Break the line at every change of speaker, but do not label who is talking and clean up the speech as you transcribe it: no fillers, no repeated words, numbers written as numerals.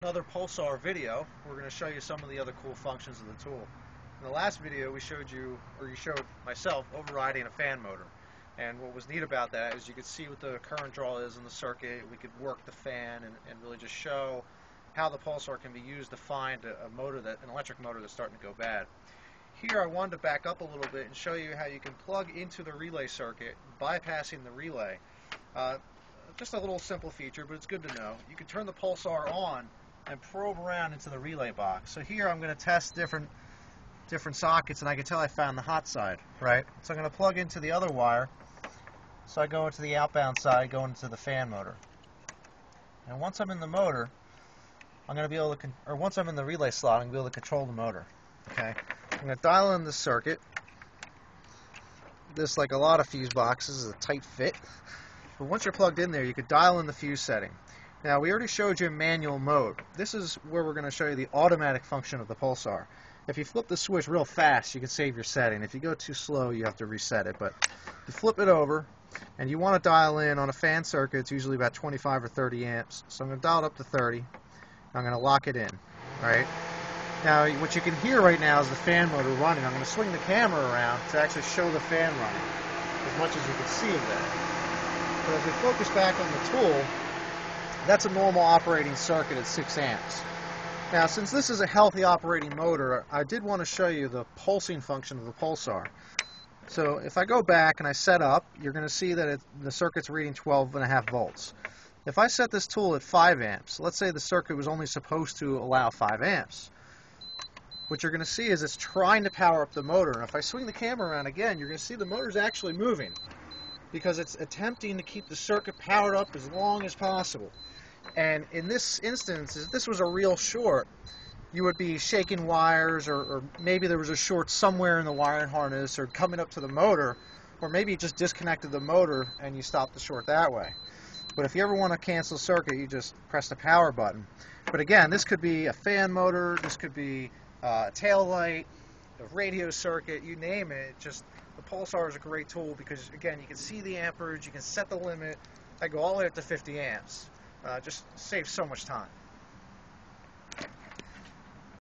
Another Pulsar video. We're going to show you some of the other cool functions of the tool. In the last video we showed you, or you showed myself, overriding a fan motor. And what was neat about that is you could see what the current draw is in the circuit. We could work the fan and really just show how the Pulsar can be used to find an electric motor that's starting to go bad. Here I wanted to back up a little bit and show you how you can plug into the relay circuit, bypassing the relay. Just a little simple feature, but it's good to know. You can turn the Pulsar on and probe around into the relay box. So here I'm going to test different sockets, and I can tell I found the hot side, right? So I'm going to plug into the other wire. So I go into the outbound side, go into the fan motor. And once I'm in the motor, I'm going to be able to, or once I'm in the relay slot, I'm going to be able to control the motor. Okay? I'm going to dial in the circuit. This, like a lot of fuse boxes, is a tight fit. But once you're plugged in there, you could dial in the fuse setting. Now, we already showed you manual mode. This is where we're going to show you the automatic function of the Pulsar. If you flip the switch real fast, you can save your setting. If you go too slow, you have to reset it. But you flip it over, and you want to dial in on a fan circuit. It's usually about 25 or 30 amps. So I'm going to dial it up to 30. I'm going to lock it in. All right. Now, what you can hear right now is the fan motor running. I'm going to swing the camera around to actually show the fan running as much as you can see of that. But if we focus back on the tool, that's a normal operating circuit at 6 amps. Now, since this is a healthy operating motor, I did want to show you the pulsing function of the Pulsar. So if I go back and I set up, you're going to see that the circuit's reading 12.5 volts. If I set this tool at 5 amps, let's say the circuit was only supposed to allow 5 amps. What you're going to see is it's trying to power up the motor. And if I swing the camera around again, you're going to see the motor's actually moving, because it's attempting to keep the circuit powered up as long as possible. And in this instance, if this was a real short, you would be shaking wires, or maybe there was a short somewhere in the wiring harness or coming up to the motor, or maybe you just disconnected the motor and you stopped the short that way. But if you ever want to cancel circuit, you just press the power button. But again, this could be a fan motor, this could be a tail light, a radio circuit, you name it. Just the Pulsar is a great tool because, again, you can see the amperage, you can set the limit. I go all the way up to 50 amps. Just saves so much time.